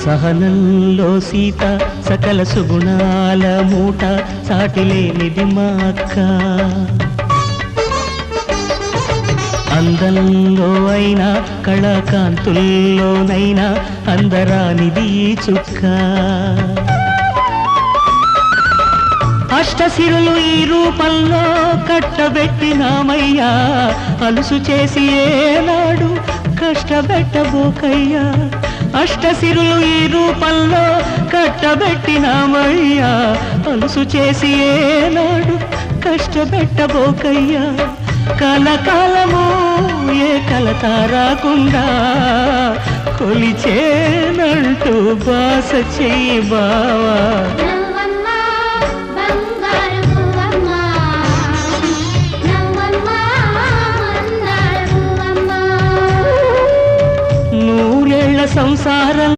సహనంలో సీత సకల సుగుణాల మూట సాటిలేనిది మా అక్క. అందంలో అయినా కళాకాంతుల్లోనైనా అందరానిది చుక్క. అష్టసిరులు ఈ రూపంలో కట్టబెట్టినామయ్యా, అలుసు చేసి ఏనాడు కష్టపెట్టబోకయ్యా. అష్టసిరులు ఈ రూపంలో కట్టబెట్టినామయ్యా, అలుసు చేసి ఏనాడు కష్టపెట్టబోకయ్యా. కలకాలము ఏ కలత రాకుండా కొలిచేనంటూ బాస చెయ్యి బావా. నూరేళ్ల సంసారం